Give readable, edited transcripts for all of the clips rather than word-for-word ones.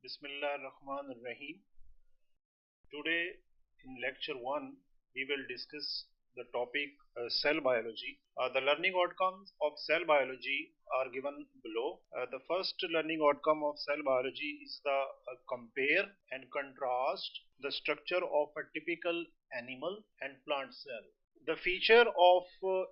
Bismillahirrahmanirrahim. Today in lecture 1 we will discuss the topic cell biology. The learning outcomes of cell biology are given below. The first learning outcome of cell biology is the compare and contrast the structure of a typical animal and plant cell. The feature of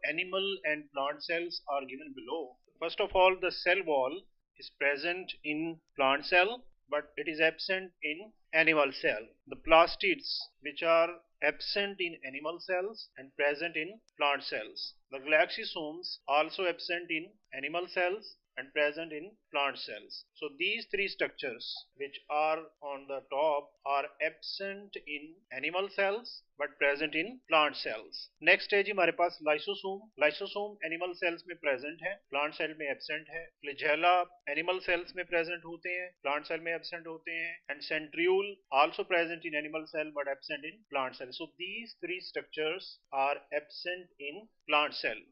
animal and plant cells are given below. First of all, the cell wall is present in plant cell but it is absent in animal cell. The plastids which are absent in animal cells and present in plant cells. The glycosomes also absent in animal cells and present in plant cells. So these three structures which are on the top are absent in animal cells but present in plant cells. Next है जी हमारे पास lysosome. Lysosome animal cells में present है, plant cell में absent है. Flagella animal cells में present होते हैं, प्लांट सेल में एब्सेंट होते हैं. And centriole also present in animal cell but absent in plant cell. So these three structures are absent in plant cell.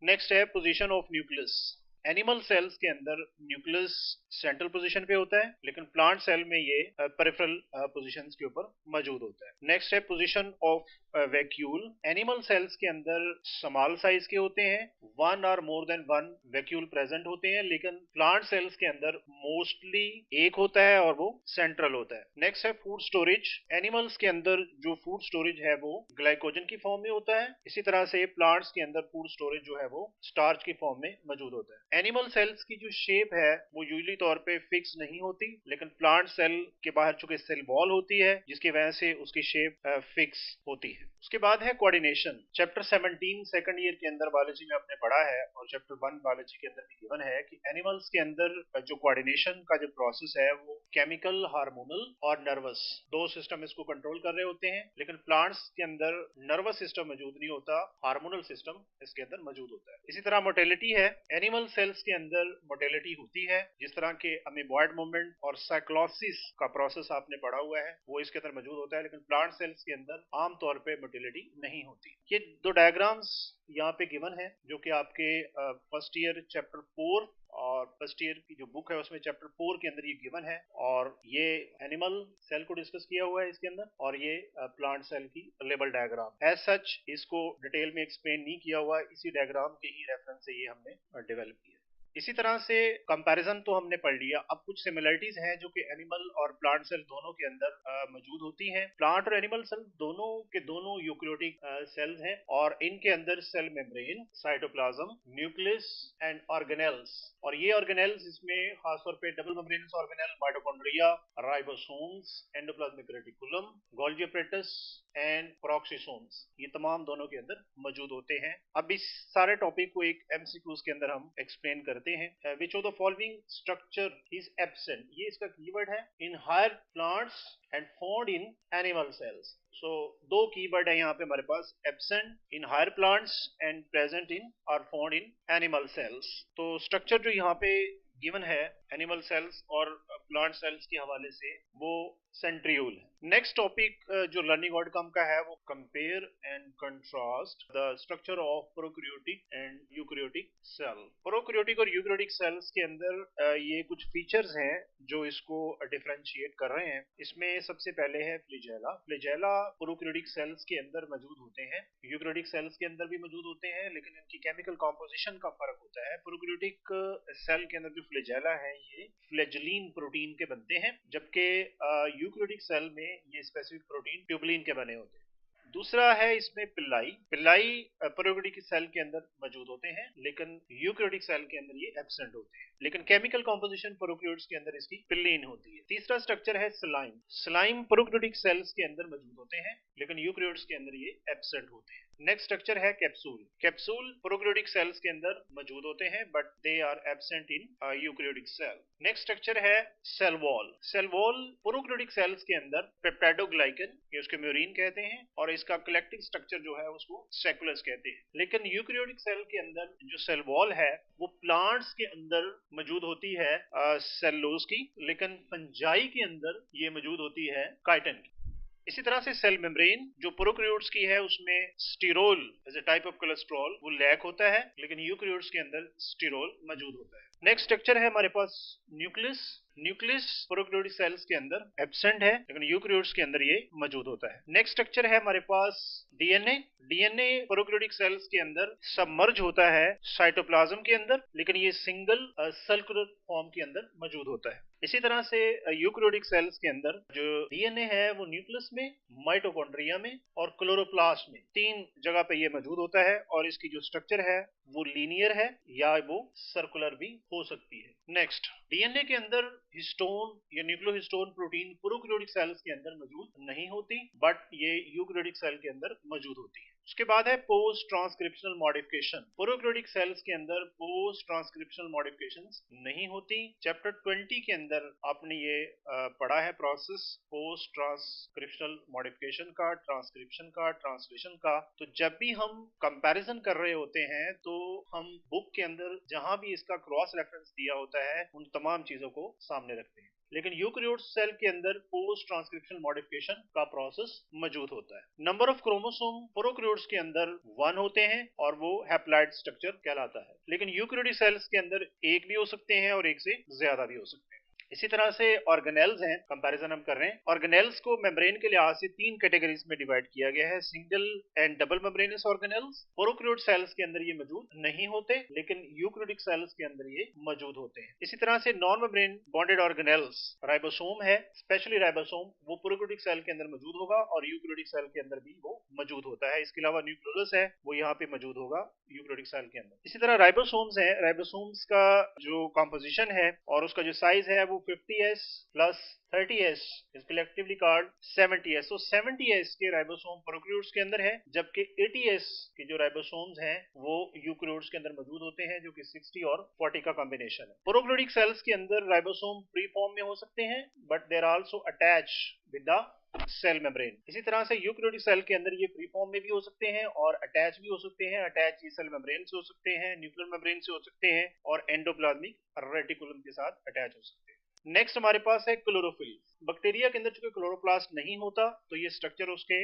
Next है position of nucleus. Animal cells के अंदर nucleus central position पे होता है, लेकिन plant cell में ये peripheral positions के ऊपर मौजूद होता है. नेक्स्ट है position of vacuole. Animal cells के अंदर स्मॉल साइज के होते हैं, वन और more than one vacuole present होते हैं, लेकिन प्लांट सेल्स के अंदर मोस्टली एक होता है और वो सेंट्रल होता है. नेक्स्ट है फूड स्टोरेज. एनिमल्स के अंदर जो फूड स्टोरेज है वो ग्लाइकोजन की फॉर्म में होता है, इसी तरह से प्लांट्स के अंदर फूड स्टोरेज जो है वो स्टार्च की फॉर्म में मौजूद होता है. एनिमल सेल्स की जो शेप है वो यूजली तौर पे फिक्स नहीं होती, लेकिन प्लांट सेल के बाहर चूंकि सेल वॉल होती है जिसकी वजह से उसकी शेप फिक्स होती है. उसके बाद है कोऑर्डिनेशन. चैप्टर 17 सेकंड ईयर के अंदर बायोलॉजी में आपने पढ़ा है और चैप्टर 1 बायोलॉजी के अंदर भी गिवन है कि एनिमल्स के अंदर जो कोऑर्डिनेशन का जो प्रोसेस है वो केमिकल, हार्मोनल और नर्वस दो सिस्टम इसको कंट्रोल कर रहे होते हैं, लेकिन प्लांट्स के अंदर नर्वस सिस्टम मौजूद नहीं होता, हार्मोनल सिस्टम इसके अंदर मौजूद होता है. इसी तरह मोटेलिटी है. एनिमल सेल्स के अंदर मोटेलिटी होती है, जिस तरह के अमीबॉइड मूवमेंट और साइक्लोसिस का प्रोसेस आपने पढ़ा हुआ है वो इसके अंदर मौजूद होता है, लेकिन प्लांट सेल्स के अंदर आमतौर पे मोटेलिटी नहीं होती. ये दो डायग्राम्स यहाँ पे गिवन है जो कि आपके फर्स्ट ईयर चैप्टर 4 और फर्स्ट ईयर की जो बुक है उसमें चैप्टर 4 के अंदर ये गिवन है, और ये एनिमल सेल को डिस्कस किया हुआ है इसके अंदर, और ये प्लांट सेल की लेबल डायग्राम. एज सच इसको डिटेल में एक्सप्लेन नहीं किया हुआ, इसी डायग्राम के ही रेफरेंस से ये हमने डेवलप किया. इसी तरह से कंपैरिजन तो हमने पढ़ लिया. अब कुछ सिमिलरिटीज हैं जो कि एनिमल और प्लांट सेल दोनों के अंदर मौजूद होती हैं. प्लांट और एनिमल सेल दोनों के दोनों यूकेरियोटिक सेल्स हैं और इनके अंदर cell membrane, cytoplasm, nucleus and organelles, और ये ऑर्गेनेल्स इसमें खासतौर पे double membranous organelle, mitochondria, ribosomes, endoplasmic reticulum, Golgi apparatus and peroxisomes, ये तमाम दोनों के अंदर मौजूद होते हैं. अब इस सारे टॉपिक को एक एमसीक्यूज के अंदर हम एक्सप्लेन करते हैं. Which of the following structure is absent, ये इसका कीवर्ड है, in higher plants and found in animal cells. So दो कीवर्ड है यहाँ पे हमारे पास, absent in higher plants and present in और फाउंड इन एनिमल सेल्स. तो स्ट्रक्चर जो यहाँ पे गिवन है एनिमल सेल्स और प्लांट सेल्स के हवाले से वो सेंट्रियोल है. नेक्स्ट टॉपिक जो लर्निंग आउटकम का है वो compare and contrast the structure of prokaryotic and eukaryotic cell. Prokaryotic और यूकेरियोटिक सेल्स के अंदर ये कुछ फीचर्स हैं जो इसको डिफरेंशिएट कर रहे हैं. इसमें सबसे पहले है फ्लैजेला. फ्लैजेला प्रोकैरियोटिक सेल्स के अंदर मौजूद होते हैं, यूकेरियोटिक सेल्स के अंदर भी मौजूद होते हैं, लेकिन इनकी केमिकल कॉम्पोजिशन का फर्क होता है. प्रोकैरियोटिक सेल के अंदर जो फ्लैजेला है ये फ्लैजेलिन प्रोटीन के बनते हैं, जबकि यूकेरियोटिक सेल में ये स्पेसिफिक प्रोटीन ट्यूबुलिन के बने होते हैं. दूसरा है इसमें पिल्लाई. पिल्लाई प्रोकैरियोटिक सेल के अंदर मौजूद होते हैं, लेकिन यूकेरियोटिक सेल के अंदर ये एब्सेंट होते हैं, लेकिन केमिकल कॉम्पोजिशन प्रोकैरियोट्स के अंदर इसकी पिल्लीन होती है. तीसरा स्ट्रक्चर है स्लाइम. स्लाइम प्रोकैरियोटिक सेल्स के अंदर मौजूद होते हैं, लेकिन यूकेरियोट्स के अंदर ये एब्सेंट होते हैं. नेक्स्ट स्ट्रक्चर है कैप्सूल. कैप्सूल प्रोकैरियोटिक सेल्स के अंदर मौजूद होते हैं but they are absent in eukaryotic cell. Next structure है cell wall. Cell wall prokaryotic cells के अंदर पेप्टाइडोग्लाइकन, ये उसके म्यूरिन कहते हैं, और इसका कलेक्टिंग स्ट्रक्चर जो है उसको सेकुलस कहते हैं. लेकिन यूकेरियोटिक सेल के अंदर जो सेल वॉल है वो प्लांट्स के अंदर मौजूद होती है सेलुलोज की, लेकिन फंजाई के अंदर ये मौजूद होती है काइटिन की. इसी तरह से सेल मेम्ब्रेन जो प्रोकैरियोट्स की है उसमें sterol as a type of cholesterol वो लैक होता है, लेकिन यूकेरियोट्स के अंदर स्टीरोल मौजूद होता है. नेक्स्ट स्ट्रक्चर है हमारे पास न्यूक्लियस. न्यूक्लियस प्रोकैरियोटिक सेल्स के अंदर एब्सेंट है, लेकिन यूकैरियोट्स के अंदर ये मौजूद होता है। नेक्स्ट स्ट्रक्चर है हमारे पास डीएनए। डीएनए प्रोकैरियोटिक सेल्स के अंदर सबमर्ज होता है साइटोप्लाज्म के अंदर, लेकिन ये सिंगल सर्कुलर फॉर्म के अंदर मौजूद होता है। इसी तरह से यूकैरियोटिक सेल्स के अंदर जो डीएनए है वो न्यूक्लियस में, माइटोकॉन्ड्रिया में और क्लोरोप्लास्ट में 3 जगह पे ये मौजूद होता है, और इसकी जो स्ट्रक्चर है वो लीनियर है या वो सर्कुलर भी हो सकती है। नेक्स्ट, डीएनए के अंदर हिस्टोन या न्यूक्लियोहिस्टोन प्रोटीन प्रोकैरियोटिक सेल्स के अंदर मौजूद नहीं होती, बट ये यूकैरियोटिक सेल के अंदर मौजूद होती है। उसके बाद है post transcriptional modification. Prokaryotic cells के अंदर पोस्ट ट्रांसक्रिप्शनल मॉडिफिकेशंस नहीं होती। चैप्टर 20 के अंदर आपने ये पढ़ा है प्रोसेस पोस्ट ट्रांसक्रिप्शनल मॉडिफिकेशन का, ट्रांसक्रिप्शन का, ट्रांसलेशन का। तो जब भी हम कंपैरिजन कर रहे होते हैं तो हम बुक के अंदर जहां भी इसका क्रॉस रेफरेंस दिया होता है उन तमाम चीजों को सामने रखते हैं, लेकिन यूकैरियोट सेल के अंदर पोस्ट ट्रांसक्रिप्शनल मॉडिफिकेशन का प्रोसेस मौजूद होता है। नंबर ऑफ क्रोमोसोम प्रोकैरियोट्स के अंदर 1 होते हैं और वो हैप्लॉइड स्ट्रक्चर कहलाता है, लेकिन यूकैरियोटिक सेल्स के अंदर एक भी हो सकते हैं और एक से ज्यादा भी हो सकते हैं। इसी तरह से ऑर्गेनेल्स हैं, कंपैरिजन हम कर रहे हैं। ऑर्गेनेल्स को मेम्ब्रेन के लिहाज से 3 कैटेगरीज में डिवाइड किया गया है, single and double membranous organelles. Prokaryote cells के अंदर ये मौजूद नहीं होते, लेकिन यूकैरियोटिक सेल्स के अंदर ये मौजूद होते हैं। इसी तरह से non membrane bonded organelles, ribosome है, स्पेशली राइबोसोम, वो प्रोकैरियोटिक सेल के अंदर मौजूद होगा और यूकैरियोटिक सेल के अंदर भी वो मौजूद होता है। इसके अलावा न्यूक्लियोलस है, वो यहाँ पे मौजूद होगा यूकैरियोटिक सेल के अंदर। इसी तरह राइबोसोम्स है, राइबोसोम्स का जो कॉम्पोजिशन है और उसका जो साइज है वो 50s plus 30s is collectively called 70s। so 70s के राइबोसोम प्रोकैरियोट्स के अंदर है, जबकि 80s के जो राइबोसोम्स हैं वो यूकैरियोट्स के अंदर मौजूद होते हैं, जो कि 60 और 40 का कॉम्बिनेशन है। प्रोकैरियोटिक सेल्स के अंदर राइबोसोम प्री फॉर्म में हो सकते हैं, but they are also attach with the cell membrane. इसी तरह से यूकैरियोटिक सेल के अंदर ये फ्री फॉर्म में भी हो सकते हैं और अटैच भी हो सकते हैं। अटैच ये सेल मेम्ब्रेन से हो सकते हैं, न्यूक्लियर मेम्ब्रेन से हो सकते हैं और एंडोप्लाज्मिक रेटिकुलम के साथ अटैच हो सकते हैं। नेक्स्ट हमारे पास है क्लोरोफिल। बैक्टीरिया के अंदर चूंकि क्लोरोप्लास्ट नहीं होता तो ये स्ट्रक्चर उसके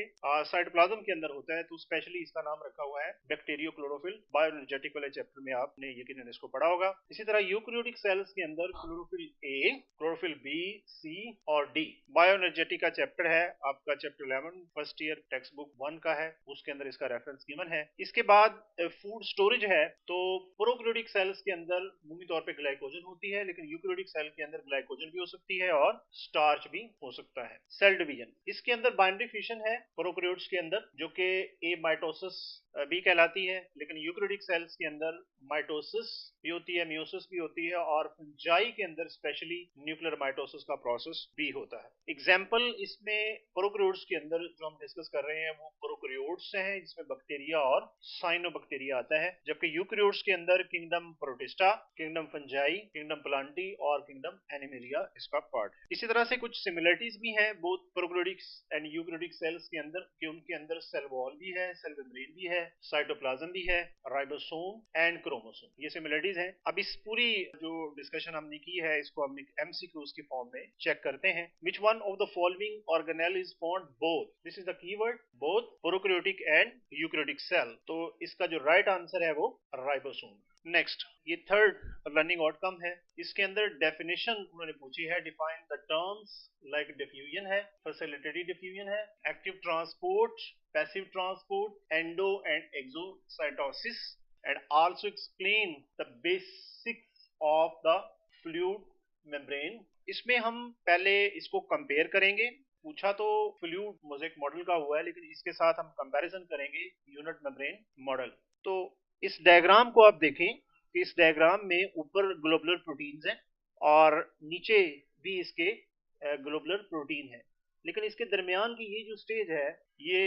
साइटोप्लाज्म के अंदर होता है, तो स्पेशली इसका नाम रखा हुआ है बैक्टीरियो क्लोरोफिल। बायोएनर्जेटिक वाले चैप्टर में आपने यकीनन इसको पढ़ा होगा। इसी तरह यूकैरियोटिक सेल्स के अंदर क्लोरोफिल ए, क्लोरोफिल बी, सी और डी। बायोएनर्जेटिक का चैप्टर है आपका, chapter 11 first year text book 1 का है, उसके अंदर इसका रेफरेंस गिवन है। इसके बाद फूड स्टोरेज है, तो प्रोकैरियोटिक सेल्स के अंदर मुख्य तौर पे ग्लाइकोजन होती है, लेकिन यूकैरियोटिक सेल के अंदर ग्लाइकोजन भी हो सकती है और स्टार्च भी हो सकता है। सेल डिवीजन, इसके अंदर बाइनरी फिशन है प्रोकैरियोट्स के अंदर, जो कि एमाइटोसिस भी कहलाती है, लेकिन यूकैरियोटिक सेल्स के अंदर माइटोसिस भी होती है, मियोसिस भी होती है और फंजाई के अंदर स्पेशली न्यूक्लियर माइटोसिस का प्रोसेस भी होता है। एग्जाम्पल इसमें प्रोकैरियोट्स के अंदर जो हम डिस्कस कर रहे हैं वो प्रोकैरियोट्स हैं, जिसमें बैक्टीरिया और साइनोबैक्टीरिया आता है, जबकि यूकैरियोट्स के अंदर kingdom protista, kingdom fungi, kingdom Plantae और किंगडम एनिमेलिया इसका पार्ट है। इसी तरह से कुछ सिमिलरिटीज भी हैं both prokaryotic and eukaryotic cells के अंदर, कि उनके अंदर सेल वॉल भी है, सेल मेम्ब्रेन भी है, साइटोप्लाज्म भी है, राइबोसोम एंड क्रोमोसोम, ये सिमिलरिटीज हैं। अब इस पूरी जो डिस्कशन हमने की है इसको हम एमसीक्यूज की फॉर्म में चेक करते हैं। Which one of the following organelle is found both, this is the keyword, both prokaryotic and eukaryotic cell. तो इसका जो राइट आंसर है वो राइबोसोम। नेक्स्ट, ये थर्ड लर्निंग आउटकम है, इसके अंदर डेफिनेशन उन्होंने पूछी है। Define the terms like diffusion है, फैसिलिटेटरी डिफ्यूजन है, active transport, passive transport, endo and exocytosis, and also explain the basics of the fluid membrane. इसमें हम पहले इसको कंपेयर करेंगे। पूछा तो फ्लूइड मोज़ेक मॉडल का हुआ है, लेकिन इसके साथ हम कंपैरिजन करेंगे यूनिट मेम्ब्रेन मॉडल। तो इस डायग्राम को आप देखें कि इस डायग्राम में ऊपर ग्लोबुलर प्रोटीन्स हैं और नीचे भी इसके ग्लोबुलर प्रोटीन है, लेकिन इसके दरमियान की ये जो स्टेज है ये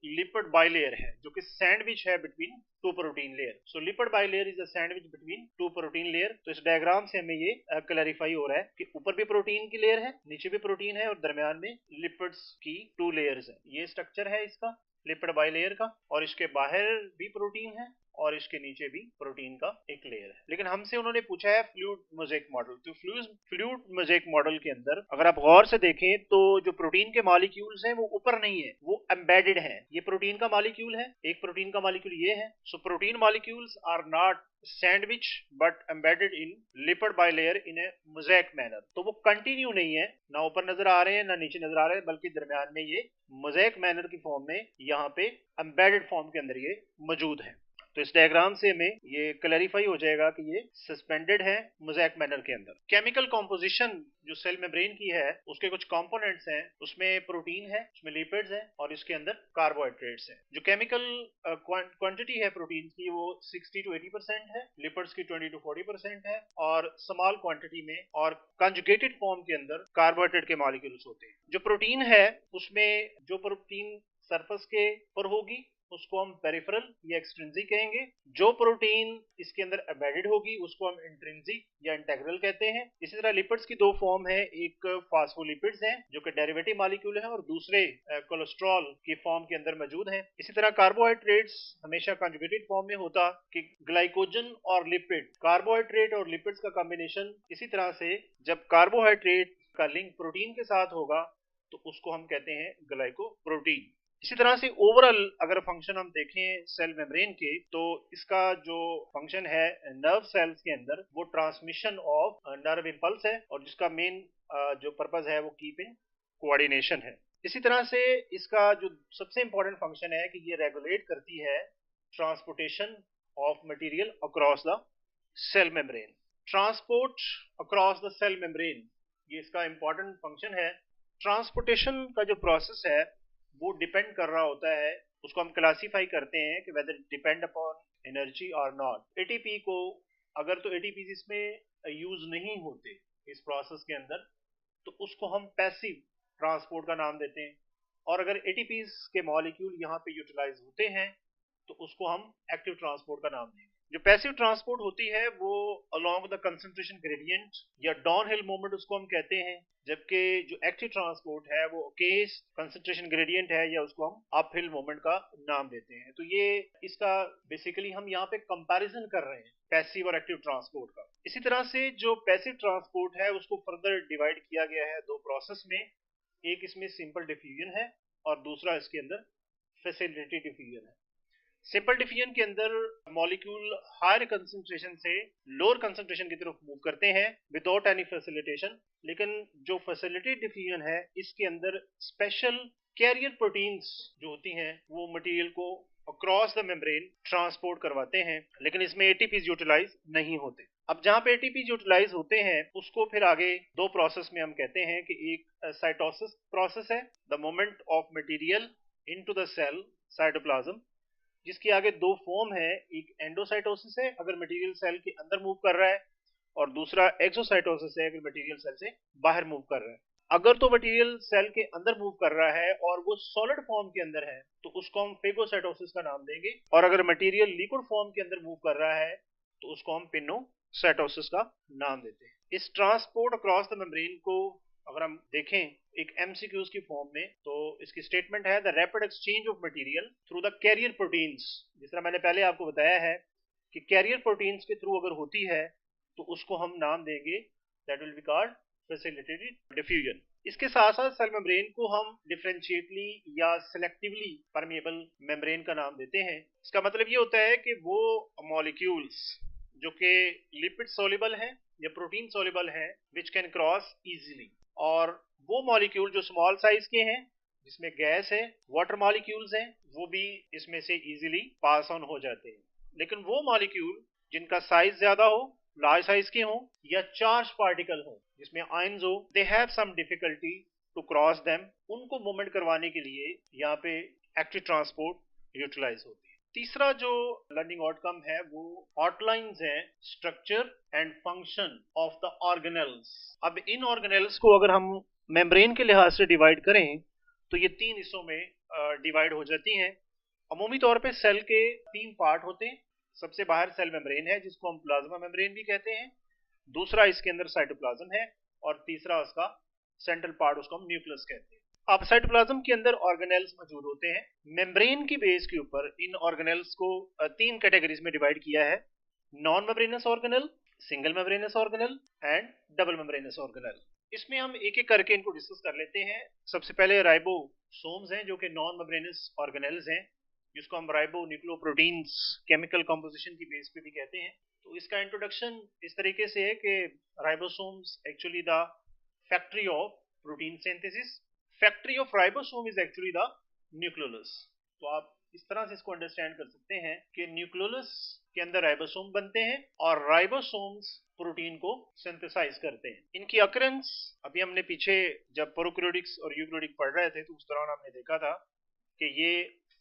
लिपिड बाइलेयर है, जो कि सैंडविच है between two protein layer. So lipid bilayer is a sandwich between two protein layer. तो इस डायग्राम से हमें ये क्लैरिफाई हो रहा है कि ऊपर भी प्रोटीन की लेयर है, नीचे भी प्रोटीन है और दरमियान में लिपिड्स की 2 लेयर्स है। ये स्ट्रक्चर है इसका लिपिड बाइलेयर का, और इसके बाहर भी प्रोटीन है और इसके नीचे भी प्रोटीन का एक लेयर है। लेकिन हमसे उन्होंने पूछा है फ्लूइड मोज़ेक मॉडल। तो फ्लूइड मोज़ेक मॉडल के अंदर अगर आप गौर से देखें तो जो प्रोटीन के मॉलिक्यूल्स हैं वो ऊपर नहीं है, वो एम्बेडेड हैं। ये प्रोटीन का मॉलिक्यूल है, एक प्रोटीन का मॉलिक्यूल ये है। So protein molecules are not sandwich but embedded in lipid bilayer in a mosaic manner. तो वो कंटिन्यू नहीं है, ना ऊपर नजर आ रहे हैं ना नीचे नजर आ रहे हैं, बल्कि दरमियान में ये मोज़ेक मैनर की फॉर्म में यहाँ पे एम्बेडेड फॉर्म के अंदर ये मौजूद है। तो इस डायग्राम से हमें ये क्लैरिफाई हो जाएगा कि ये सस्पेंडेड है मोज़ेक मैनर के अंदर। केमिकल कॉम्पोजिशन जो सेल मेम्ब्रेन की है उसके कुछ कंपोनेंट्स हैं, उसमें प्रोटीन है, उसमें लिपिड्स हैं और इसके अंदर कार्बोहाइड्रेट्स हैं। जो केमिकल क्वांटिटी है प्रोटीन की वो 60 to 80% है, लिपिड्स की 20 to 40% है और स्मॉल क्वांटिटी में और कंजुगेटेड फॉर्म के अंदर कार्बोहाइड्रेट के मॉलिक्यूल्स होते हैं। जो प्रोटीन है उसमें जो प्रोटीन सरफेस के पर होगी उसको हम पेरिफेरल या एक्सट्रिंसिक कहेंगे। जो प्रोटीन इसके अंदर एम्बेडेड होगी उसको हम इंट्रिंसिक या इंटेग्रल कहते हैं। इसी तरह लिपिड्स की दो फॉर्म है, एक फास्फोलिपिड्स हैं जो कि डेरिवेटिव मॉलिक्यूल है और दूसरे कोलेस्ट्रॉल की फॉर्म के अंदर मौजूद हैं। इसी तरह कार्बोहाइड्रेट्स हमेशा कंजुगेटेड फॉर्म में होता कि ग्लाइकोजन और लिपिड, कार्बोहाइड्रेट और लिपिड्स का कॉम्बिनेशन। इसी तरह से जब कार्बोहाइड्रेट का लिंक प्रोटीन के साथ होगा तो उसको हम कहते हैं ग्लाइकोप्रोटीन। इसी तरह से ओवरऑल अगर फंक्शन हम देखें सेल मेम्ब्रेन के तो इसका जो फंक्शन है नर्व सेल्स के अंदर वो ट्रांसमिशन ऑफ नर्व इंपल्स है और जिसका मेन जो पर्पस है वो कीपिंग कोऑर्डिनेशन है। इसी तरह से इसका जो सबसे इंपॉर्टेंट फंक्शन है कि ये रेगुलेट करती है transportation of material across the cell membrane. Transport across the cell membrane ये इसका इंपॉर्टेंट फंक्शन है। ट्रांसपोर्टेशन का जो प्रोसेस है वो डिपेंड कर रहा होता है, उसको हम क्लासीफाई करते हैं कि वेदर डिपेंड अपॉन एनर्जी और नॉट। एटीपी को अगर तो एटीपी इसमें यूज नहीं होते इस प्रोसेस के अंदर तो उसको हम पैसिव ट्रांसपोर्ट का नाम देते हैं, और अगर एटीपी के मॉलिक्यूल यहाँ पे यूटिलाइज होते हैं तो उसको हम एक्टिव ट्रांसपोर्ट का नाम देंगे। जो पैसिव ट्रांसपोर्ट होती है वो अलोंग द कंसंट्रेशन ग्रेडियंट या डाउनहिल मूवमेंट उसको हम कहते हैं, जबकि जो एक्टिव ट्रांसपोर्ट है वो केस कंसंट्रेशन ग्रेडियंट है या उसको हम अपहिल मूवमेंट का नाम देते हैं। तो ये इसका बेसिकली हम यहाँ पे कंपैरिजन कर रहे हैं पैसिव और एक्टिव ट्रांसपोर्ट का। इसी तरह से जो पैसिव ट्रांसपोर्ट है उसको फर्दर डिवाइड किया गया है दो प्रोसेस में, एक इसमें सिंपल डिफ्यूजन है और दूसरा इसके अंदर फैसिलिटेटेड डिफ्यूजन है। सिंपल डिफ्यूजन के अंदर मॉलिक्यूल हायर कंसंट्रेशन से लोअर कंसंट्रेशन की तरफ मूव करते हैं विदाउट एनी फैसिलिटेशन, लेकिन जो फैसिलिटेटेड डिफ्यूजन है इसके अंदर स्पेशल कैरियर प्रोटीन्स जो होती हैं वो मटेरियल को अक्रॉस द मेम्ब्रेन ट्रांसपोर्ट करवाते हैं, लेकिन इसमें एटीपीज यूटिलाइज नहीं होते। अब जहां पे एटीपीज यूटिलाइज होते हैं उसको फिर आगे दो प्रोसेस में हम कहते हैं कि एक साइटोसिस प्रोसेस है, the movement of material into the cell cytoplasm, जिसकी आगे दो फॉर्म है, एक एंडोसाइटोसिस है अगर मटेरियल सेल के अंदर मूव कर रहा है और दूसरा एक्सोसाइटोसिस है अगर मटेरियल सेल से बाहर मूव कर रहा है। अगर तो मटेरियल सेल के अंदर मूव कर रहा है और वो सॉलिड फॉर्म के अंदर है तो उसको हम फेगोसाइटोसिस का नाम देंगे, और अगर मटेरियल लिक्विड फॉर्म के अंदर मूव कर रहा है तो उसको हम पिनोसाइटोसिस का नाम देते हैं। इस ट्रांसपोर्ट अक्रॉस द मेम्ब्रेन को अगर हम देखें एक एमसीक्यूज की फॉर्म में तो इसकी स्टेटमेंट है the rapid exchange of material through the carrier proteins. जिस तरह मैंने पहले आपको बताया है कि कैरियर प्रोटीन्स के थ्रू अगर होती है तो उसको हम नाम देंगे that will be called facilitated diffusion. इसके साथ साथ सेल मेम्ब्रेन को हम डिफरेंशिएटली या सिलेक्टिवली परमेएबल मेम्ब्रेन का नाम देते हैं। इसका मतलब ये होता है कि वो मॉलिक्यूल्स जो कि लिपिड सोल्यूबल हैं या प्रोटीन सोल्यूबल हैं विच कैन क्रॉस इजीली, और वो मॉलिक्यूल जो स्मॉल साइज के हैं जिसमें गैस है, वाटर मॉलिक्यूल्स हैं, वो भी इसमें से इजीली पास ऑन हो जाते हैं। लेकिन वो मॉलिक्यूल जिनका साइज ज्यादा हो, लार्ज साइज के हो या चार्ज पार्टिकल हो जिसमें आयंस हो, they have some difficulty to cross them, उनको मूवमेंट करवाने के लिए यहाँ पे एक्टिव ट्रांसपोर्ट यूटिलाइज होती है। तीसरा जो लर्निंग आउटकम है वो आउटलाइंस है structure and function of the organelles. अब इन ऑर्गेनेल्स को अगर हम मेम्ब्रेन के लिहाज से डिवाइड करें तो ये तीन हिस्सों में डिवाइड हो जाती हैं। अमूमी तौर पे सेल के तीन पार्ट होते हैं। सबसे बाहर सेल मेम्ब्रेन है जिसको हम प्लाज्मा मेम्ब्रेन भी कहते हैं, दूसरा इसके अंदर साइटोप्लाज्म है और तीसरा उसका सेंट्रल पार्ट उसको हम न्यूक्लियस कहते हैं। अब साइटोप्लाज्म के अंदर ऑर्गेनेल्स मौजूद होते हैं। मेम्ब्रेन की बेस के ऊपर इन ऑर्गेनेल्स को तीन कैटेगरीज में डिवाइड किया है, non membranous organelle, single membranous organelle and double membranous organelle. इसमें हम एक एक करके इनको डिस्कस कर लेते हैं। सबसे पहले राइबोसोम्स हैं जो कि नॉन मेम्ब्रेनस ऑर्गेनेल्स हैं, जिसको हम राइबो न्यूक्लियोप्रोटीन्स केमिकल कंपोजिशन की बेस पे भी कहते हैं। तो इसका इंट्रोडक्शन इस तरीके से है कि ribosomes actually the factory of protein synthesis, factory of ribosome is actually the nucleolus. तो आप इस तरह से इसको अंडरस्टैंड कर सकते हैं कि न्यूक्लियोलस के अंदर राइबोसोम बनते हैं और राइबोसोम्स प्रोटीन को सिंथेसाइज करते हैं। इनकी अकरेंस अभी हमने पीछे जब प्रोकैरियोटिक्स और यूकैरियोटिक पढ़ रहे थे तो उस दौरान हमने देखा था कि ये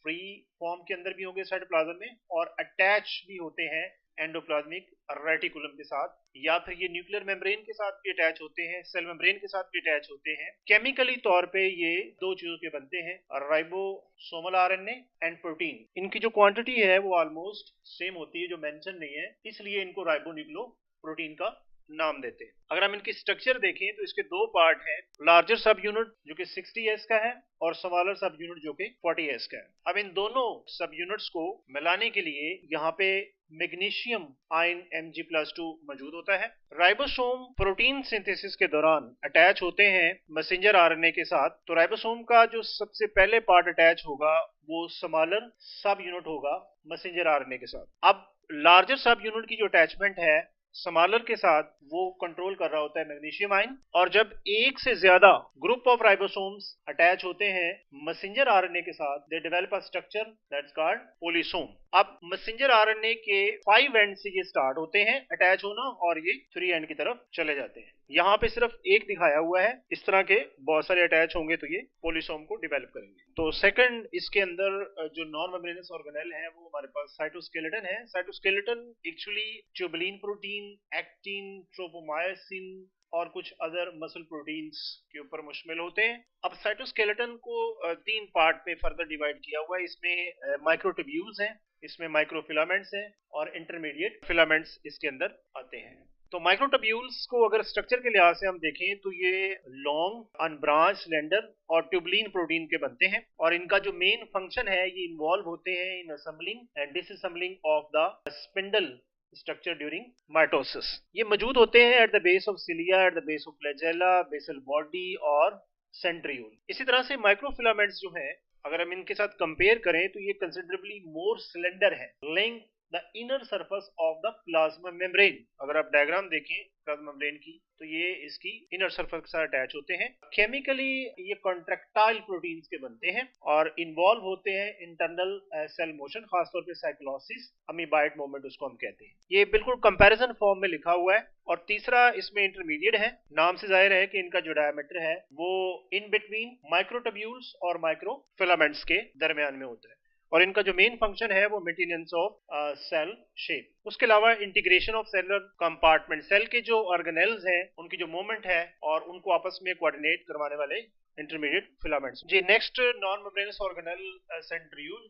फ्री फॉर्म के अंदर भी होंगे साइटोप्लाज्म में और अटैच भी होते हैं एंडोप्लाज्मिक रेटिकुलम के साथ, या फिर ये न्यूक्लियर मेम्ब्रेन के साथ भी अटैच होते हैं, सेल मेम्ब्रेन के साथ भी अटैच होते हैं। केमिकली तौर पे ये दो चीजों के बनते हैं, राइबोसोमल आरएनए एंड प्रोटीन। इनकी जो क्वांटिटी है वो ऑलमोस्ट सेम होती है, जो मेंशन नहीं है, इसलिए इनको राइबोन्यूक्लियो प्रोटीन का नाम देते हैं। अगर हम इनकी स्ट्रक्चर देखें तो इसके दो पार्ट हैं, लार्जर सब यूनिट जो कि 60S का है और स्मॉलर सब यूनिट जो कि 40S का है। अब इन दोनों सब यूनिट्स को मिलाने के लिए यहाँ पे मैग्नीशियम आयन Mg+2 मौजूद होता है। राइबोसोम प्रोटीन सिंथेसिस के दौरान अटैच होते हैं मैसेंजर आरएनए के साथ। तो राइबोसोम का जो सबसे पहले पार्ट अटैच होगा वो स्मॉलर सब यूनिट होगा मैसेंजर आरएनए के साथ। अब लार्जर सब यूनिट की जो अटैचमेंट है स्मॉलर के साथ वो कंट्रोल कर रहा होता है मैग्नीशियम आयन, और जब एक से ज्यादा ग्रुप ऑफ राइबोसोम्स अटैच होते हैं मैसेंजर आरएनए के साथ, they develop a structure that's called polysome. अब मैसेंजर आरएनए के 5 एंड से ये स्टार्ट होते हैं अटैच होना और ये 3 एंड की तरफ चले जाते हैं। यहाँ पे सिर्फ एक दिखाया हुआ है, इस तरह के बहुत सारे अटैच होंगे तो ये पॉलीसोम को डेवलप करेंगे। तो सेकंड इसके अंदर जो नॉन मेम्ब्रेनस ऑर्गेनेल है वो हमारे पास साइटोस्केलेटन है। Cytoskeleton actually tubulin protein, actin, tropomyosin और कुछ अदर मसल प्रोटीन्स के ऊपर मुश्तमिल होते हैं। अब साइटोस्केलेटन को तीन पार्ट में फर्दर डिवाइड किया हुआ है। इसमें माइक्रोट्यूब्यूल्स हैं, इसमें माइक्रोफिलामेंट्स हैं और इंटरमीडिएट फिलामेंट्स इसके अंदर आते हैं। तो माइक्रोट्यूब्यूल्स को अगर स्ट्रक्चर के लिहाज से हम देखें तो ये लॉन्ग, अनब्रांच, स्लेंडर और ट्यूबुलिन प्रोटीन के बनते हैं, और इनका जो मेन फंक्शन है ये इन्वॉल्व होते हैं in assembling and disassembling of the spindle structure during mitosis. ये मौजूद होते हैं at the base of cilia, at the base of flagella, basal body और सेंट्रियोल। इसी तरह से माइक्रोफिलामेंट्स जो हैं अगर हम इनके साथ कंपेयर करें तो ये कंसिडरेबली मोर सिलेंडर है, link the inner surface of the plasma membrane. अगर आप डायग्राम देखें प्लाज्मा मेम्ब्रेन की तो ये इसकी इनर सरफेस के साथ अटैच होते हैं। केमिकली ये कॉन्ट्रैक्टाइल प्रोटीन्स के बनते हैं और इन्वॉल्व होते हैं इंटरनल सेल मोशन, खासतौर पे साइक्लोसिस, अमीबाइड मूवमेंट उसको हम कहते हैं। ये बिल्कुल कंपैरिजन फॉर्म में लिखा हुआ है। और तीसरा इसमें इंटरमीडिएट है, नाम से जाहिर है कि इनका जो डायमीटर है वो इन बिटवीन माइक्रोट्यूब्यूल्स और माइक्रोफिलामेंट्स के दरमियान में होता है, और इनका जो मेन फंक्शन है वो मेंटेनेंस ऑफ सेल शेप। उसके अलावा integration of cellular compartment, cell के जो ऑर्गेनेल्स हैं उनकी जो मूवमेंट है और उनको आपस में कोऑर्डिनेट करवाने वाले इंटरमीडिएट फिलामेंट्स। जी next non membranous organelle centriole.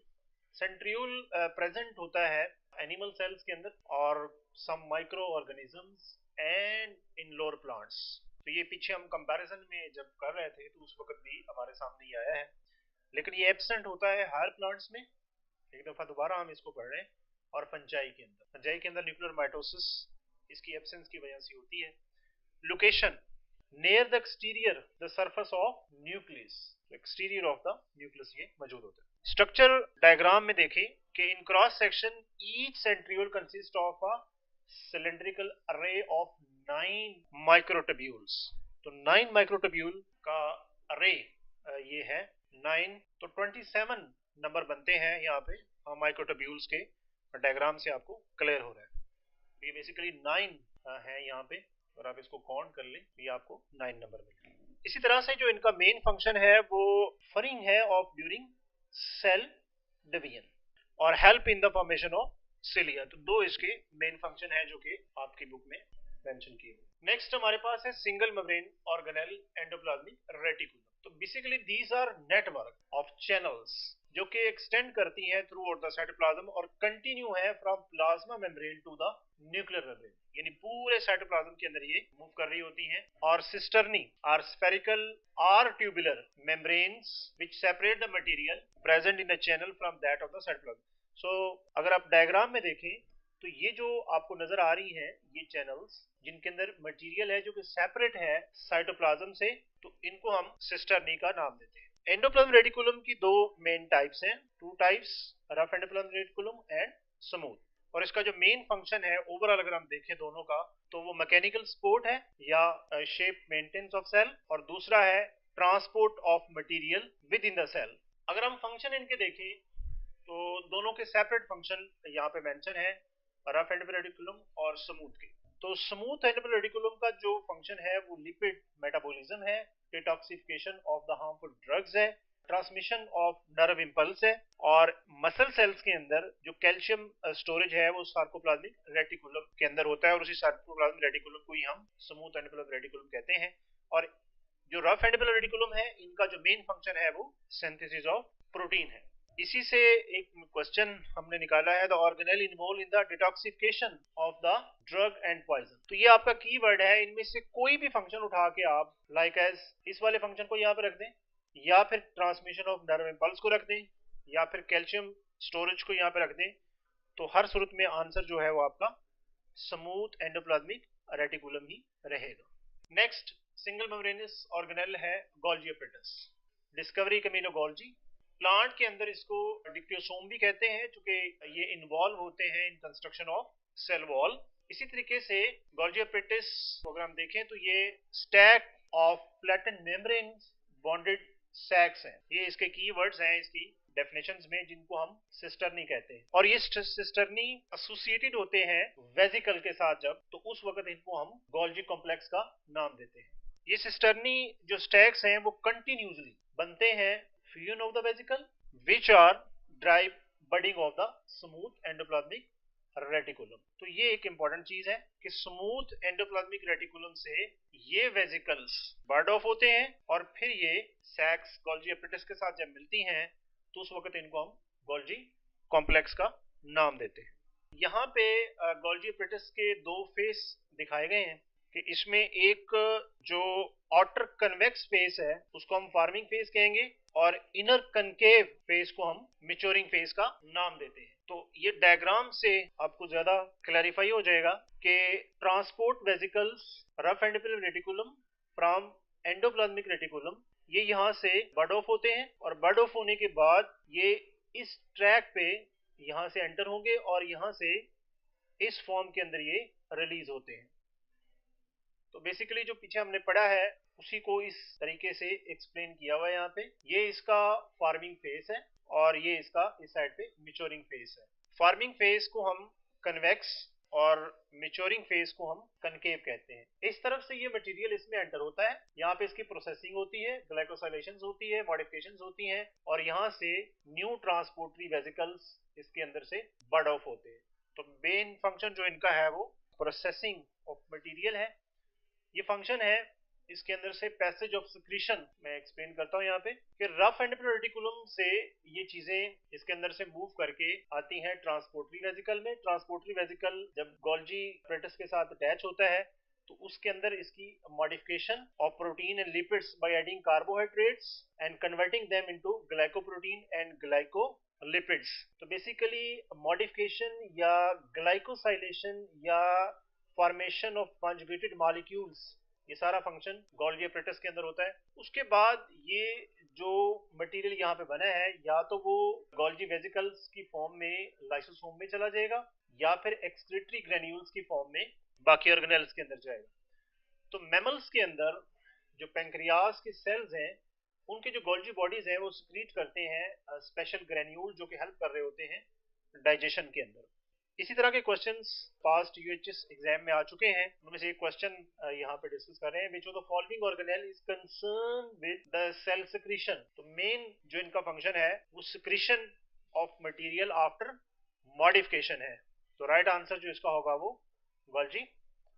Centriole present होता है एनिमल सेल्स के अंदर और some micro organisms and in lower plants. तो ये पीछे हम कंपैरिजन में जब कर रहे थे तो उस वक्त भी हमारे सामने ही आया है, लेकिन ये एब्सेंट होता है हायर प्लांट्स में। एक दफा दोबारा हम इसको पढ़ रहे हैं। और फंजाई के अंदर न्यूक्लियर माइटोसिस इसकी एब्सेंस की वजह से होती है। Location near the exterior the surface of nucleus, exterior of the nucleus ये मौजूद होता है। स्ट्रक्चर डायग्राम में देखें कि in cross section each centriole consist of a cylindrical array of 9 microtubules. तो 9 माइक्रोट्यूब्यूल का अरे ये है 9, तो 27 नंबर बनते हैं यहाँ पे माइक्रोट्यूब्यूल्स के। डायग्राम से आपको क्लियर हो रहा है, ये बेसिकली 9 है यहाँ पे, और आप इसको काउंट कर लें तो ये आपको 9 नंबर मिलता है। इसी तरह से जो इनका मेन फंक्शन है वो फरिंग है ऑफ ड्यूरिंग सेल डिवीजन और help in the formation of cilia. तो दो इसके मेन फंक्शन है जो कि आपकी बुक में मेंशन किए हुए। नेक्स्ट हमारे पास है single membrane organelle endoplasmic reticulum. तो basically these are network of channels जो कि एक्सटेंड करती हैं थ्रू आउट द साइटोप्लाज्म और कंटिन्यू है from plasma membrane to the nuclear membrane. यानी पूरे साइटोप्लाज्म के अंदर ये मूव कर रही होती हैं। और cisternae are spherical or tubular membranes which separate the material present in the channel from that of the cytoplasm. So अगर आप डायग्राम में देखें तो ये जो आपको नजर आ रही है ये चैनल्स जिनके अंदर मटेरियल है जो कि सेपरेट है साइटोप्लाज्म से, तो इनको हम सिस्टर्नी का नाम देते हैं। एंडोप्लाज्म रेटिकुलम की दो मेन टाइप्स हैं, two types, rough endoplasm reticulum and smooth. और इसका जो मेन फंक्शन है ओवरऑल अगर हम देखें दोनों का, तो वो मैकेनिकल सपोर्ट है या शेप मेंटेनेंस ऑफ सेल, और दूसरा है transport of material within the cell. अगर हम फंक्शन इनके देखें तो दोनों के सेपरेट फंक्शन यहाँ पे मेंशन है, रफ एंडोप्लाज्म रेटिकुलम और स्मूथ के। तो स्मूथ एंडोप्लाज्म रेटिकुलम का जो फंक्शन है वो लिपिड मेटाबॉलिज्म है, detoxification of the harmful drugs है, ट्रांसमिशन ऑफ नर्व इंपल्स है, और मसल सेल्स के अंदर जो कैल्शियम स्टोरेज है वो सार्कोप्लाज्मिक रेटिकुलम के अंदर होता है, और उसी सार्कोप्लाज्मिक रेटिकुलम को ही हम स्मूथ एंडोप्लाज्मिक रेटिकुलम कहते हैं। और जो रफ एंडोप्लाज्मिक रेटिकुलम है इनका जो मेन फंक्शन है वो सिंथेसिस ऑफ प्रोटीन है। इसी से एक क्वेश्चन हमने निकाला है, the organelle involve in the detoxification of the drug and poison. तो ये आपका कीवर्ड है, इनमें से कोई भी फंक्शन उठा के आप लाइक एज इस वाले फंक्शन को यहाँ पे रख दें, या फिर ट्रांसमिशन ऑफ नर्व इंपल्स को रख दें, या फिर कैल्शियम स्टोरेज को यहाँ पे रख दें, तो हर सूरत में आंसर जो है वो आपका स्मूथ एंडोप्लाज्मिक रेटिकुलम ही रहेगा। नेक्स्ट सिंगल मेम्ब्रेनस ऑर्गेनेल है Golgi apparatus. Discovery Camillo Golgi. Plant के अंदर इसको डिक्टियोसोम भी कहते हैं, चूंकि ये इन्वॉल्व होते हैं in construction of cell wall. इसी तरीके से गोल्जी एपरेटस अगर हम देखें तो ये stack of flattened membranes bounded sacs हैं। ये इसके कीवर्ड्स हैं इसकी डेफिनेशंस में, जिनको हम सिस्टर्नी कहते हैं। और ये सिस्टर्नी एसोसिएटेड होते हैं वेजिकल के साथ जब, तो उस वक्त इनको हम गोल्जी कॉम्प्लेक्स का नाम देते हैं। ये सिस्टर्नी जो स्टैक्स हैं वो कंटिन्यूसली बनते हैं fusion of the vesicle which are drive budding of the smooth endoplasmic reticulum। तो ये एक इंपॉर्टेंट चीज है कि स्मूथ एंडोप्लाज्मिक रेटिकुलम से ये वेजिकल्स बर्ड ऑफ होते हैं, और फिर ये सैक्स गोल्जी एपरेटस के साथ जब मिलती हैं तो उस वक्त इनको हम गोल्जी कॉम्प्लेक्स का नाम देते हैं। यहाँ पे गोल्जी एपरेटस के दो फेस दिखाए गए हैं कि इसमें एक जो आउटर कन्वेक्स फेस है उसको हम फार्मिंग फेस कहेंगे, और इनर कनकेव फेस को हम मैच्योरिंग फेस का नाम देते हैं। तो ये डायग्राम से आपको ज्यादा क्लैरिफाई हो जाएगा कि transport vesicles rough endoplasmic reticulum from endoplasmic reticulum ये यहाँ से बर्ड ऑफ होते हैं, और बर्ड ऑफ होने के बाद ये इस ट्रैक पे यहाँ से एंटर होंगे और यहाँ से इस फॉर्म के अंदर ये रिलीज होते हैं। तो बेसिकली जो पीछे हमने पढ़ा है उसी को इस तरीके से एक्सप्लेन किया हुआ है यहाँ पे। ये इसका फार्मिंग फेस है और ये इसका इस साइड पे मैच्योरिंग फेस है। फार्मिंग फेस को हम कन्वेक्स और मैच्योरिंग फेस को हम कनकेव कहते हैं। इस तरफ से ये मटेरियल इसमें एंटर होता है, यहाँ पे इसकी प्रोसेसिंग होती है, ग्लाइकोसाइलेशंस होती है, मॉडिफिकेशंस होती हैं, और यहाँ से न्यू ट्रांसपोर्टरी वेसिकल्स इसके अंदर से बर्ड ऑफ होते हैं। तो मेन फंक्शन जो इनका है वो प्रोसेसिंग ऑफ मटेरियल है। ये फंक्शन है इसके अंदर से पैसेज ऑफ सिक्रीशन मैं एक्सप्लेन करता हूँ यहाँ पे कि रफ एंडोप्लाज्मिक रेटिकुलम से ये चीजें इसके अंदर से मूव करके आती हैं ट्रांसपोर्टरी वेसिकल में। ट्रांसपोर्टरी वेसिकल जब गोल्जी एपरेटस के साथ अटैच होता है तो उसके अंदर इसकी modification of protein and lipids by adding carbohydrates and converting them into glycoprotein and glycolipids. तो बेसिकली मॉडिफिकेशन या ग्लाइकोसाइलेशन या फॉर्मेशन ऑफ कॉन्जुगेटेड मॉलिक्यूल्स, ये सारा फंक्शन गोल्जी एपरेटस के अंदर होता है। उसके बाद ये जो मटेरियल यहाँ पे बना है या तो वो गोल्जी वेसिकल्स की फॉर्म में लाइसोसोम में चला जाएगा या फिर एक्सक्रीटरी ग्रेन्यूल्स की फॉर्म में बाकी ऑर्गेनेल्स के अंदर जाएगा। तो मैमल्स के अंदर जो पैंक्रियास के सेल्स हैं उनके जो गोल्जी बॉडीज हैं वो सिक्रीट करते हैं स्पेशल ग्रेन्यूल जो कि हेल्प कर रहे होते हैं डाइजेशन के अंदर। इसी तरह के क्वेश्चंस पास्ट यूएचएस एग्जाम में आ चुके हैं, उनमें से एक क्वेश्चन यहाँ पे डिस्कस कर रहे हैं, which of the following organelle is concern with the cell secretion. तो मेन जो इनका फंक्शन है वो secretion of material after modification है। तो राइट आंसर जो इसका होगा वो गोल्जी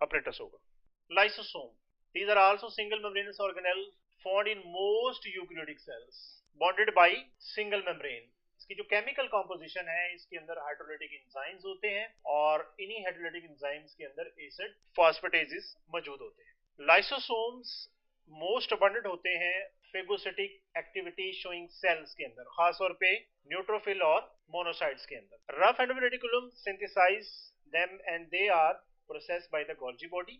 एपरेटस होगा। Lysosome, these are also single membranous organelles found in most eukaryotic cells bonded by single membrane। इसकी जो केमिकल कॉम्पोजिशन है, इसके अंदर हाइड्रोलाइटिक एंजाइम्स होते हैं और इन्हीं हाइड्रोलाइटिक एंजाइम्स के अंदर एसिड फॉस्फेटेजेस मौजूद होते हैं। लाइसोसोम्स मोस्ट अबंडेंट होते हैं फेगोसिटिक एक्टिविटी शोइंग सेल्स के अंदर, खासतौर पे न्यूट्रोफिल और मोनोसाइट्स के अंदर। Rough endoplasmic reticulum synthesize them and they are processed by the Golgi body.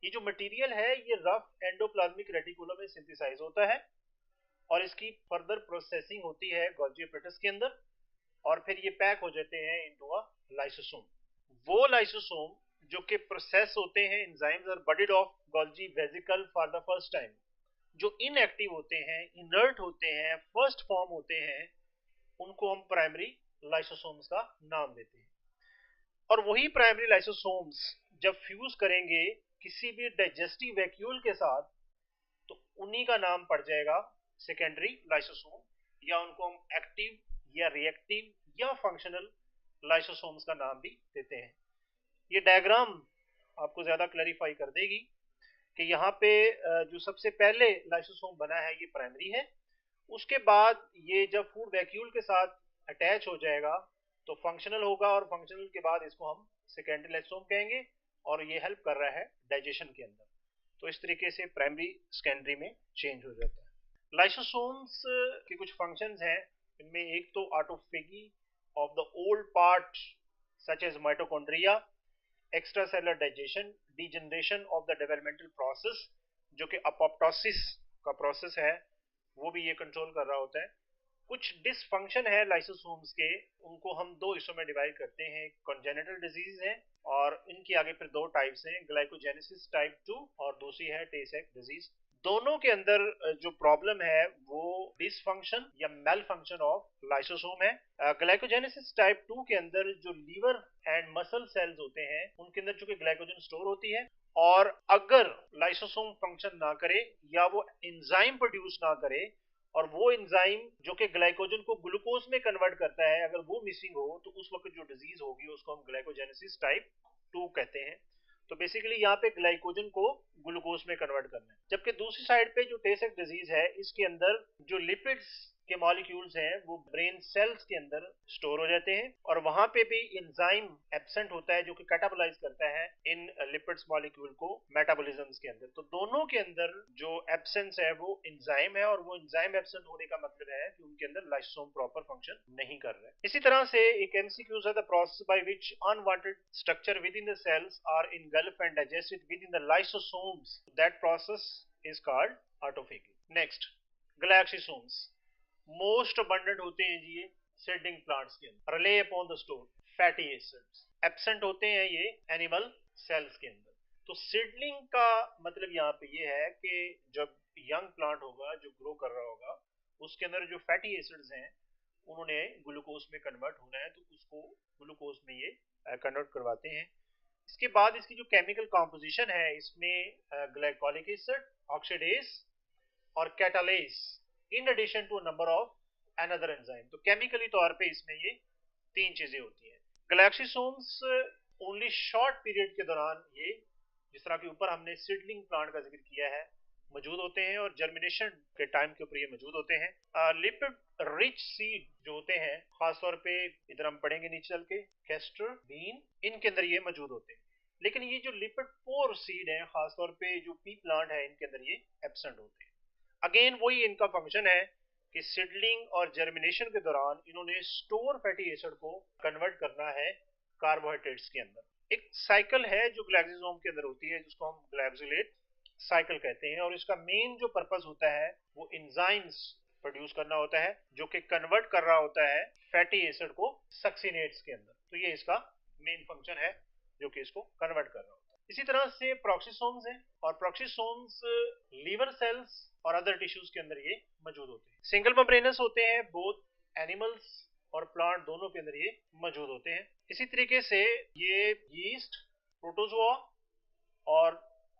ये जो मटेरियल है ये रफ एंडोप्लाज्मिक रेटिकुलम में सिंथेसाइज होता है और इसकी फर्दर प्रोसेसिंग होती है गोल्जी एपरेटस के अंदर और फिर ये पैक हो जाते हैं इनटू अ लाइसोसोम। वो लाइसोसोम जो कि प्रोसेस होते हैं एंजाइम्स और budded off Golgi vesicle for the first time, जो इनएक्टिव होते हैं, इनर्ट होते हैं, फर्स्ट फॉर्म होते हैं, उनको हम प्राइमरी लाइसोसोम्स का नाम देते हैं। और वही प्राइमरी लाइसोसोम्स जब फ्यूज करेंगे किसी भी डाइजेस्टिव वैक्यूल के साथ तो उन्हीं का नाम पड़ जाएगा सेकेंडरी लाइसोसोम, या उनको हम एक्टिव या रिएक्टिव या फंक्शनल लाइसोसोम्स का नाम भी देते हैं। ये डायग्राम आपको ज्यादा क्लैरिफाई कर देगी कि यहाँ पे जो सबसे पहले लाइसोसोम बना है ये प्राइमरी है, उसके बाद ये जब फूड वैक्यूल के साथ अटैच हो जाएगा तो फंक्शनल होगा और फंक्शनल के बाद इसको हम सेकेंडरी लाइसोसोम कहेंगे और ये हेल्प कर रहा है डाइजेशन के अंदर। तो इस तरीके से प्राइमरी सेकेंडरी में चेंज हो जाता है। लाइसोसोम्स के कुछ फंक्शंस हैं, इनमें एक तो autophagy of the old part such as mitochondria, extracellular digestion, degeneration of the developmental process जो कि अपोप्टोसिस का प्रोसेस है वो भी ये कंट्रोल कर रहा होता है। कुछ डिसफंक्शन है लाइसोसोम्स के, उनको हम दो हिस्सों में डिवाइड करते हैं, कॉन्जेनिटल डिजीज है और इनकी आगे फिर दो टाइप्स हैं, ग्लाइकोजेनेसिस टाइप 2 और दूसरी है टे सेक डिजीज। दोनों के अंदर जो प्रॉब्लम है वो डिसफंक्शन या मेल फंक्शन ऑफ लाइसोसोम है। ग्लाइकोजेनेसिस टाइप 2 के अंदर जो लीवर एंड मसल सेल्स होते हैं उनके अंदर चूंकि ग्लाइकोजन स्टोर होती है और अगर लाइसोसोम फंक्शन ना करे या वो एंजाइम प्रोड्यूस ना करे और वो एंजाइम जो कि ग्लाइकोजन को ग्लूकोज में कन्वर्ट करता है अगर वो मिसिंग हो तो उस वक्त जो डिजीज होगी उसको हम ग्लाइकोजेनेसिस टाइप 2 कहते हैं। तो बेसिकली यहाँ पे ग्लाइकोजन को ग्लूकोज में कन्वर्ट करना है। जबकि दूसरी साइड पे जो टे सेक डिजीज है इसके अंदर जो लिपिड्स के मॉलिक्यूल्स हैं वो ब्रेन सेल्स के अंदर स्टोर हो जाते हैं और वहां पे भी एंजाइम एब्सेंट होता है जो कि कैटाबोलाइज करता है इन लिपिड्स मॉलिक्यूल को मेटाबॉलिज्म्स के अंदर। तो दोनों के अंदर जो एब्सेंस है वो एंजाइम है और वो एंजाइम एब्सेंट होने का मतलब है कि उनके अंदर लाइसोसोम प्रॉपर फंक्शन नहीं कर रहे। इसी तरह से एक एमसीक्यूज है the process by which unwanted structure within the cells are engulf and digested within the lysosomes, that process is called autophagy. Next, glyoxysomes most abundant होते हैं जी ये सीडिंग प्लांट्स के अंदर, rely upon the store fatty acids, absent होते हैं ये animal cells के अंदर। तो सीडलिंग का मतलब यहाँ पे ये है कि जब यंग प्लांट होगा जो ग्रो कर रहा होगा उसके अंदर जो फैटी एसिड्स हैं उन्होंने ग्लूकोज में कन्वर्ट होना है तो उसको ग्लूकोज में ये कन्वर्ट करवाते हैं। इसके बाद इसकी जो केमिकल कॉम्पोजिशन है इसमें ग्लाइकोलिक एसिड, ऑक्सीडेज और catalase in addition to number of another enzyme. तो केमिकली तौर पे इसमें ये तीन चीजें होती हैं। ग्लाइकोसोम्स ओनली शॉर्ट पीरियड के दौरान ये, जिस तरह के ऊपर हमने सीडलिंग प्लांट का जिक्र किया है, मौजूद होते हैं और जर्मिनेशन के टाइम के ऊपर ये मौजूद होते हैं। लिपिड रिच सीड जो होते हैं, खासतौर पे इधर हम पढ़ेंगे नीचे चल के, कैस्टर, बीन, इनके अंदर ये मौजूद होते हैं। लेकिन ये जो लिपिड पोर सीड है, खासतौर पे जो पी प्लांट है, इनके अंदर ये एब्सेंट होते हैं। अगेन वही इनका फंक्शन है कि सीडलिंग और जर्मिनेशन के दौरान इन्होंने स्टोर फैटी एसिड को कन्वर्ट करना है कार्बोहाइड्रेट्स के अंदर। एक साइकिल है जो ग्लाइकोसोम के अंदर होती है जिसको हम ग्लाइकोसिलेट साइकिल कहते हैं और इसका मेन जो पर्पस होता है वो एंजाइम्स प्रोड्यूस करना होता है जो कि कन्वर्ट कर रहा होता है फैटी एसिड को सक्सिनेट्स के अंदर। तो ये इसका मेन फंक्शन है जो कि इसको कन्वर्ट कर रहा होता है। इसी तरह से प्रोक्सिसोम्स हैं और प्रोक्सिसोम्स लीवर सेल्स और अदर टिश्यूज के अंदर ये मौजूद होते हैं। सिंगल मेम्ब्रेनस होते हैं, बोथ एनिमल्स और प्लांट दोनों के अंदर ये मौजूद होते हैं। इसी तरीके से ये यीस्ट, प्रोटोजोआ और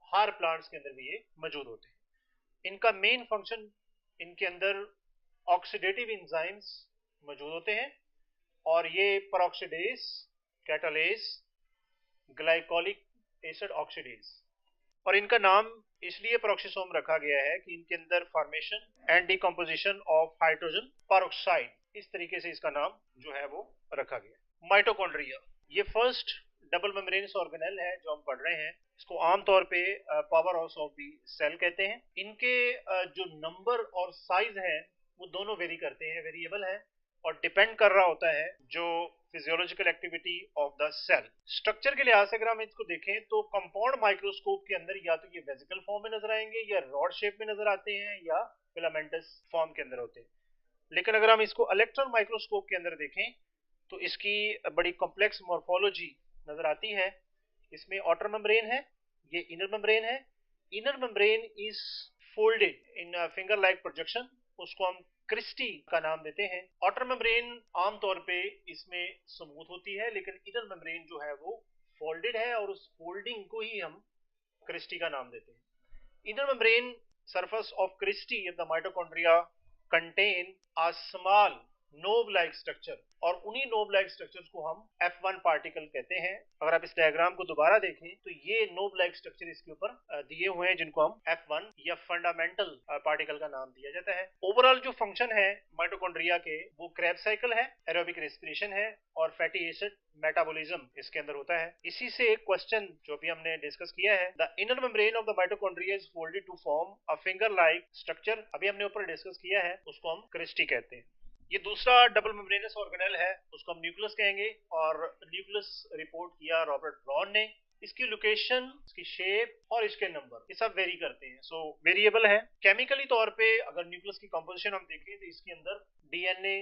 हर प्लांट्स के अंदर भी ये मौजूद होते हैं। इनका मेन फंक्शन, इनके अंदर ऑक्सीडेटिव एंजाइम्स मौजूद होते हैं और ये peroxidase, catalase, glycolic acid oxidase, और इनका नाम इसलिए पेरोक्सिसोम रखा गया है कि इनके अंदर formation and decomposition of hydrogen peroxide इस तरीके से इसका नाम जो है वो रखा गया। माइटोकॉन्ड्रिया, ये फर्स्ट डबल मेम्ब्रेनस ऑर्गेनेल है जो हम पढ़ रहे हैं। इसको आमतौर पे power house of the cell कहते हैं। इनके जो नंबर और साइज है वो दोनों वेरी करते हैं, वेरिएबल है, और डिपेंड कर रहा होता है जो physiological activity of the cell. Structure के लिहाज से अगर हम इसको देखें तो कंपाउंड माइक्रोस्कोप के अंदर या तो ये वेसिकल फॉर्म में नजर आएंगे, या रॉड शेप में नजर आते हैं, या फिलामेंटस फॉर्म के अंदर होते हैं। लेकिन अगर हम इसको इलेक्ट्रॉन माइक्रोस्कोप के अंदर देखें तो इसकी बड़ी कॉम्प्लेक्स मॉर्फोलॉजी नजर आती है। इसमें आउटर मेम्ब्रेन है, ये इनर मेम्ब्रेन है। Inner membrane is folded in finger like projection, उसको हम क्रिस्टी का नाम देते हैं। आउटर मेम्ब्रेन आमतौर पे इसमें स्मूथ होती है, लेकिन इनर मेम्ब्रेन जो है वो फोल्डेड है, और उस फोल्डिंग को ही हम क्रिस्टी का नाम देते हैं। Inner membrane surface of Christie of the mitochondria contain a small knob-like structure, और उन्हीं knob-like structures को हम F1 पार्टिकल कहते हैं। अगर आप इस डायग्राम को दोबारा देखें तो ये knob-like structure इसके ऊपर दिए हुए हैं, जिनको हम F1 या फंडामेंटल पार्टिकल का नाम दिया जाता है। ओवरऑल जो फंक्शन है माइटोकॉन्ड्रिया के वो क्रेब्स साइकिल है, एरोबिक रेस्पिरेशन है, और फैटी एसिड मेटाबॉलिज्म इसके अंदर होता है। इसी से एक क्वेश्चन जो भी हमने डिस्कस किया है, the inner membrane of the mitochondria is folded to form a finger like structure, अभी हमने ऊपर डिस्कस किया है, उसको हम क्रिस्टी कहते हैं। ये दूसरा डबल मेम्ब्रेनस ऑर्गेनेल है, उसको हम न्यूक्लियस कहेंगे, और न्यूक्लियस रिपोर्ट किया रॉबर्ट ब्राउन ने। इसकी लोकेशन, इसकी शेप और इसके नंबर ये सब वेरी करते हैं, सो वेरिएबल है। केमिकली तौर पे अगर न्यूक्लियस की कंपोजिशन हम देखें तो इसके अंदर डीएनए,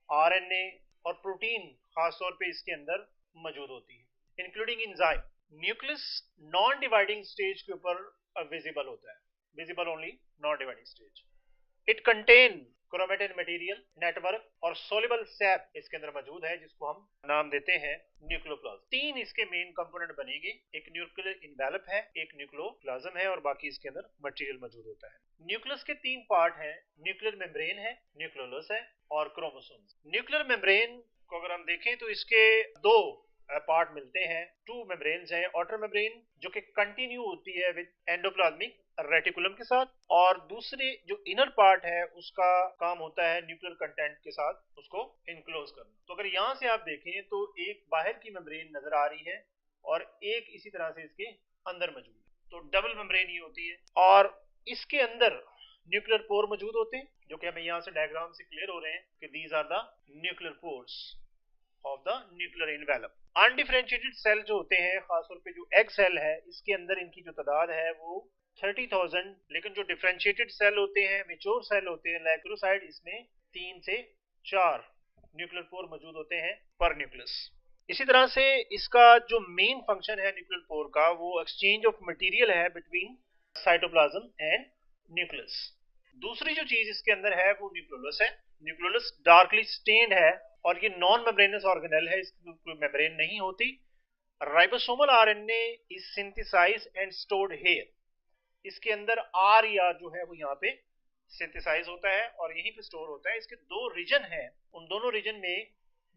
आरएनए और प्रोटीन खास तौर पे इसके अंदर मौजूद होती है, including enzyme. Nucleus non dividing stage के ऊपर विजिबल होता है, visible only non dividing stage. It contain chromatin material network और सोल्यूबल सैप इसके अंदर मौजूद है, जिसको हम नाम देते हैं न्यूक्लियोप्लाज्म। तीन इसके मेन कंपोनेंट बनेंगे, एक न्यूक्लियर इनवेलप है, एक न्यूक्लियोप्लाज्म है, और बाकी इसके अंदर मटेरियल मौजूद होता है। न्यूक्लियस के तीन पार्ट हैं, न्यूक्लियर मेम्ब्रेन है, न्यूक्लियोलस है, और क्रोमोसोम्स। न्यूक्लियर मेम्ब्रेन को अगर हम देखें तो इसके दो पार्ट मिलते हैं, टू मेम्ब्रेन्स हैं। आउटर मेम्ब्रेन जो कि कंटिन्यू होती है विद एंडोप्लाज्मिक रेटिकुलम के साथ, और दूसरे जो इनर पार्ट है उसका काम होता है न्यूक्लियर कंटेंट के साथ उसको इनक्लोज करना। तो अगर यहाँ से आप देखें तो एक बाहर की मेम्ब्रेन नजर आ रही है और एक इसी तरह से इसके अंदर मौजूद है, तो डबल मेम्ब्रेन ही होती है। और इसके अंदर न्यूक्लियर पोर मौजूद होते हैं, जो कि हमें यहाँ से डायग्राम से क्लियर हो रहे हैं कि these are the nuclear pores of the nuclear envelope. Undifferentiated cell जो होते हैं, खासतौर पे जो एग सेल है, इसके अंदर इनकी जो तादाद है वो 30,000, लेकिन जो डिफरेंशिएटेड सेल होते हैं, मेच्योर सेल होते हैं, लाइक्रोसाइड, इसमें 3 से 4 न्यूक्लियर पोर मौजूद होते हैं पर न्यूक्लियस। इसी तरह से इसका जो मेन फंक्शन है न्यूक्लियर पोर का, वो एक्सचेंज ऑफ मटेरियल है बिटवीन साइटोप्लाज्म एंड न्यूक्लियस। दूसरी जो चीज इसके अंदर है वो न्यूक्लियोलस है। न्यूक्लियोलस डार्कली स्टेन्ड है, और ये नॉन मेम्ब्रेनस ऑर्गेनेल है, इसकी कोई मेम्ब्रेन नहीं होती। Ribosomal RNA is synthesized and stored here, इसके अंदर आर या जो है वो यहाँ पे सिंथेसाइज होता है और यहीं पे स्टोर होता है। इसके दो रीजन हैं, उन दोनों रीजन में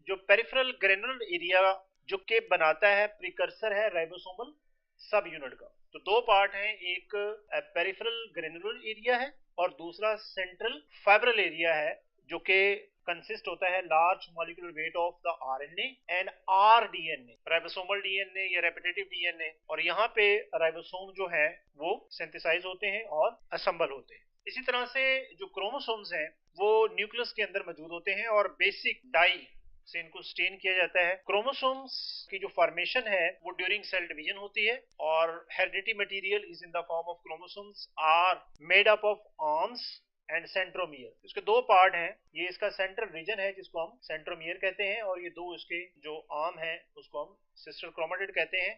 जो पेरिफेरल ग्रेनुलर एरिया जो के बनाता है प्रिकर्सर है राइबोसोमल सब यूनिट का। तो दो पार्ट हैं, एक पेरिफेरल ग्रेनुलर एरिया है और दूसरा सेंट्रल फाइब्रल एरिया है, जो कि कंसिस्ट होता है large molecular weight of the RNA and rDNA, ribosomal DNA या रेपिटेटिव डीएनए। और यहाँ पे राइबोसोम जो है वो सिंथेसाइज होते हैं और असेंबल होते हैं। इसी तरह से जो क्रोमोसोम्स हैं वो न्यूक्लियस के अंदर मौजूद होते हैं और बेसिक डाई से इनको स्टेन किया जाता है। क्रोमोसोम्स की जो फॉर्मेशन है वो ड्यूरिंग सेल डिवीजन होती है, और heredity material is in the form of chromosomes are made up of arms and centromere. इसके दो पार्ट हैं, ये इसका सेंट्रल रीजन है जिसको हम सेंट्रोमियर कहते हैं, और ये दो इसके जो आर्म है उसको हम सिस्टर क्रोमेटिड कहते हैं।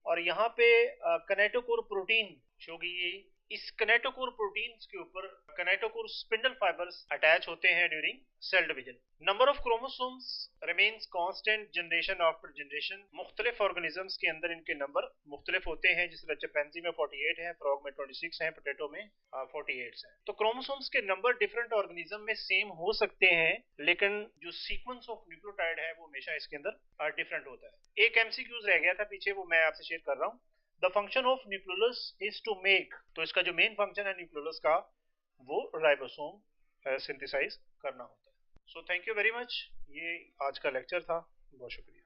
और यहाँ पे किनेटोकोर प्रोटीन जो कि इस किनेटोकोर प्रोटीन्स के ऊपर किनेटोकोर स्पिंडल फाइबर्स अटैच होते हैं during cell division. Number of chromosomes remains constant generation after generation. मुख्तलिफ ऑर्गेनिजम्स के अंदर इनके नंबर मुख्तलिफ होते हैं, जिस तरह चिंपैंजी में 48 है, फ्रॉग में 26 है, पोटैटो में 48 है। तो क्रोमोसोम्स के नंबर डिफरेंट ऑर्गेनिज्म में सेम हो सकते हैं, लेकिन जो सीक्वेंस ऑफ न्यूक्लियोटाइड है वो हमेशा इसके अंदर डिफरेंट होता है। एक एमसीक्यूज रह गया था पीछे, वो मैं आपसे शेयर कर रहा हूँ। The function of nucleolus is to make, तो इसका जो मेन फंक्शन है न्यूक्लियोलस का वो राइबोसोम सिंथेसाइज करना होता है। So thank you very much. ये आज का लेक्चर था। बहुत शुक्रिया।